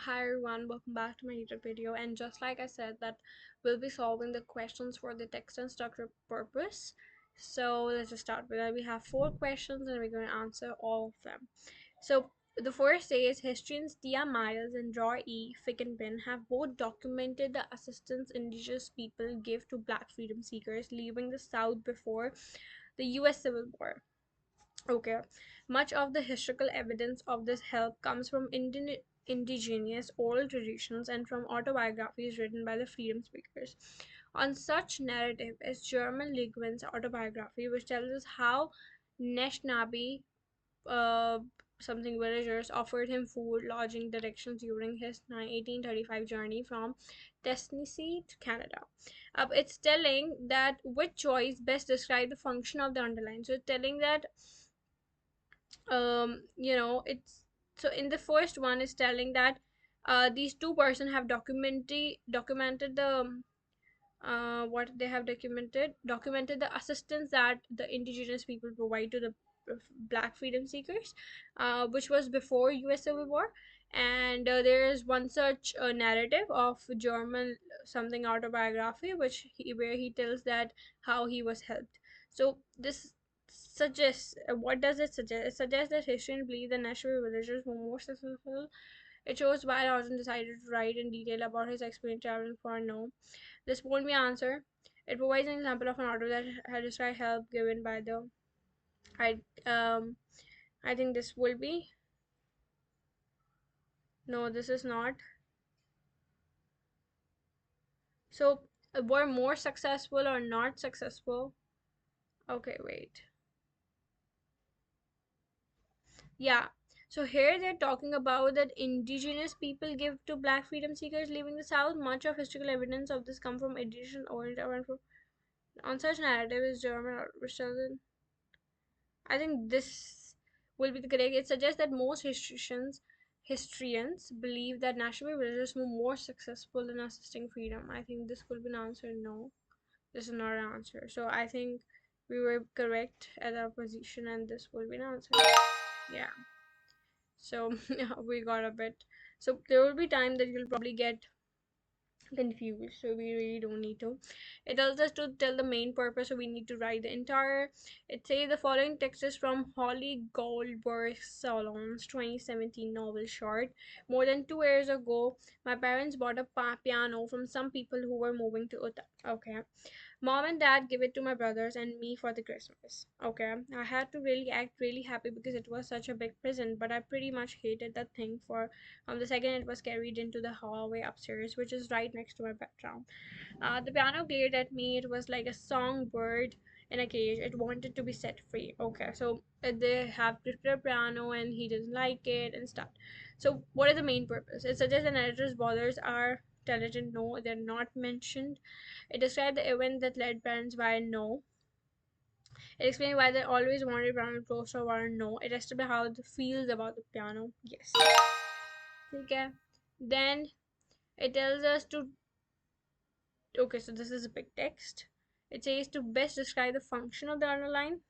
Hi everyone, welcome back to my YouTube video. And just like I said, that we'll be solving the questions for the text and structure purpose. So let's just start with that. We have 4 questions and we're going to answer all of them. So the first is historians Tia Miles and Roy E. Fickenpin have both documented the assistance indigenous people give to black freedom seekers leaving the South before the US Civil War. Okay, much of the historical evidence of this help comes from indigenous oral traditions and from autobiographies written by the freedom speakers. On such narrative as German Leguin's autobiography, which tells us how Neshnabi, uh, something villagers offered him food, lodging, directions during his 1835 journey from Tennessee to Canada. It's telling that which choice best describe the function of the underline. So it's telling that it's so in the first one is telling that these two person have documented the what they have documented the assistance that the indigenous people provide to the black freedom seekers, which was before US Civil War. And there is one such narrative of German something autobiography where he tells that how he was helped. So this suggests, what does it suggest? It suggests that historians believe the Nashville villagers were more successful. It shows why Lawson decided to write in detail about his experience traveling for no. This won't be answer. It provides an example of an order that had described help given by the I I think this will be, no, this is not. So were more successful or not successful? Okay, wait. Yeah. So here they're talking about that indigenous people give to black freedom seekers leaving the South. Much of historical evidence of this come from edition oriented and from on such narrative is German or I think this will be the correct. It suggests that most historians believe that national villagers were more successful in assisting freedom. I think this could be an answer. No, this is not an answer. So I think we were correct at our position, and this will be an answer. Yeah. So we got a bit. So there will be time that you'll probably get confused, so we really don't need to. It tells us to tell the main purpose, so we need to write the entire. It says the following text is from Holly Goldberg Salon's 2017 novel short. More than 2 years ago, my parents bought a piano from some people who were moving to Uttar. Okay, mom and dad give it to my brothers and me for the Christmas. Okay, I had to really act really happy because it was such a big present, but I pretty much hated that thing for the second it was carried into the hallway upstairs, which is right next to my bedroom. The piano glared at me. It was like a songbird in a cage. It wanted to be set free. Okay, so they have prepared piano and he doesn't like it and stuff. So what is the main purpose? It suggests the narrator's brothers are intelligent. No, they're not mentioned. It described the event that led parents by no. It explained why they always wanted piano close to our no. It estimated how they feels about the piano. Yes. Okay. Then it tells us to, okay, so this is a big text. It says to best describe the function of the underline.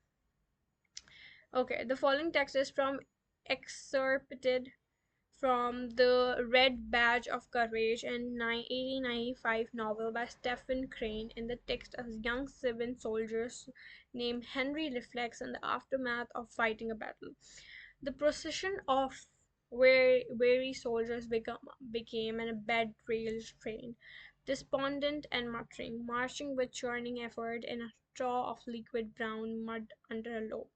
Okay, the following text is from excerpted from the Red Badge of Courage and 1895 novel by Stephen Crane. In the text, a young civilian soldier named Henry reflects on the aftermath of fighting a battle. The procession of weary soldiers became an bed rails train, despondent and muttering, marching with churning effort in a straw of liquid brown mud under a low,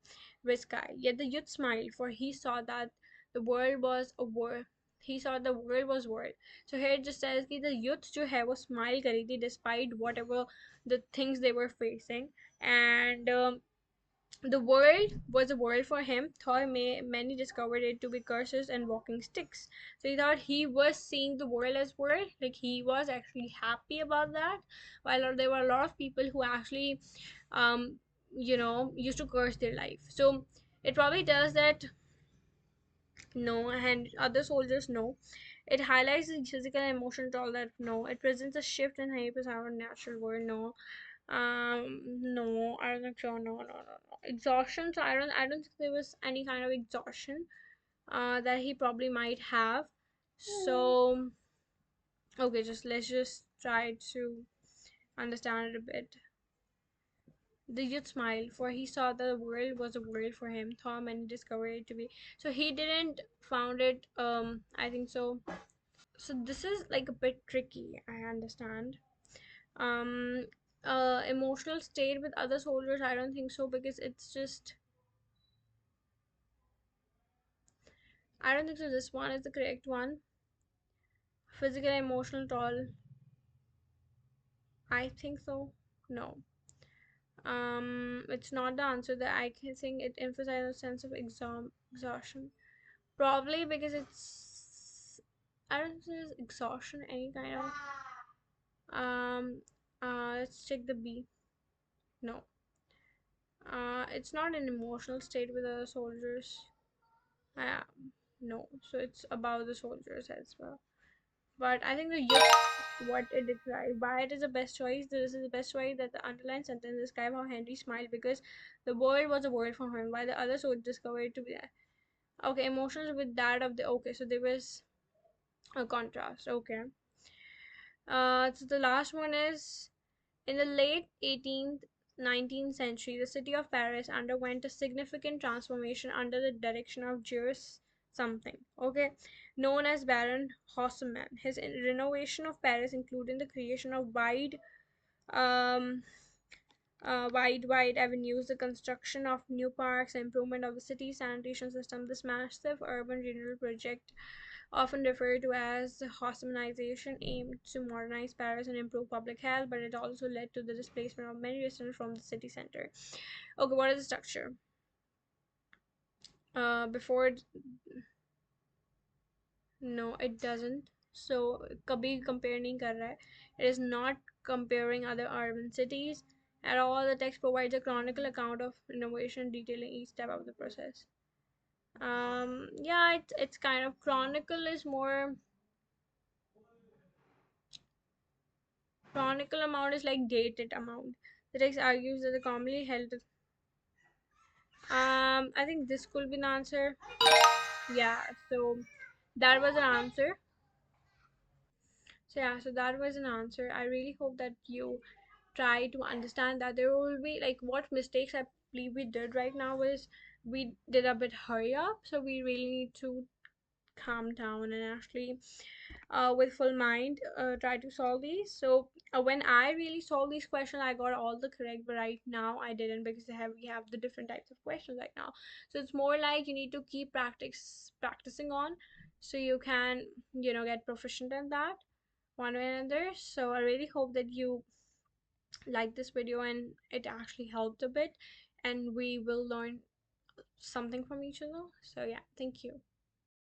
red sky. Yet the youth smiled, for he saw that the world was a world. He saw the world was world. So here it just says that the youth जो है वो smile करी थी despite whatever the things they were facing. And the world was a world for him. Thought many discovered it to be curses and walking sticks. So he thought he was seeing the world as world, like he was actually happy about that. While there were a lot of people who actually, used to curse their life. So it probably does that. No, and other soldiers no. It highlights the physical and emotional toll that no. It presents a shift in hyper our natural world. No, no, I don't think so. No, no, no, no. Exhaustion. So I don't think there was any kind of exhaustion that he probably might have. So, okay, just let's just try to understand it a bit. The youth smiled, for he saw that the world was a world for him. Tom and discovered it to be. So he didn't found it. I think so. So this is like a bit tricky. I understand. Um, emotional state with other soldiers. I don't think so because it's just. I don't think so. This one is the correct one. Physical and emotional toll. I think so. No. It's not the answer that I can think. It emphasizes a sense of exhaustion. Probably because it's I don't think it's exhaustion, any kind of let's check the B. No. It's not an emotional state with the soldiers. Uh, no. So it's about the soldiers as well. But I think the youth, what it describes, why it is the best choice. This is the best choice that the underlined sentence describe how Henry smiled because the world was a world for him, while the other soldiers discovered to be that. Okay, emotions with that of the okay. So there was a contrast. Okay. So the last one is in the late 18th 19th century, the city of Paris underwent a significant transformation under the direction of Jules something, okay, known as Baron Haussmann. His renovation of Paris, including the creation of um, wide avenues, the construction of new parks, the improvement of the city's sanitation system. This massive urban renewal project, often referred to as Haussmannization, aimed to modernize Paris and improve public health, but it also led to the displacement of many residents from the city center. Okay, what is the structure? Before no, it doesn't. So कभी compare नहीं कर रहा है. It is not comparing other urban cities at all. The text provides a chronicle account of innovation detailing each step of the process. Yeah, it's kind of chronicle is more. Chronicle amount is like dated amount. The text argues that the commonly held. I think this could be the answer. Yeah, so that was an answer. So yeah, so that was an answer. I really hope that you try to understand that there will be like what mistakes I believe we did right now is we did a bit hurry up, so we really need to calm down and actually with full mind try to solve these. So when I really solved these questions, I got all the correct, but right now I didn't because we have the different types of questions right now. So it's more like you need to keep practicing on so you can get proficient in that one way or another. So I really hope that you like this video and it actually helped a bit and we will learn something from each other. So yeah, thank you.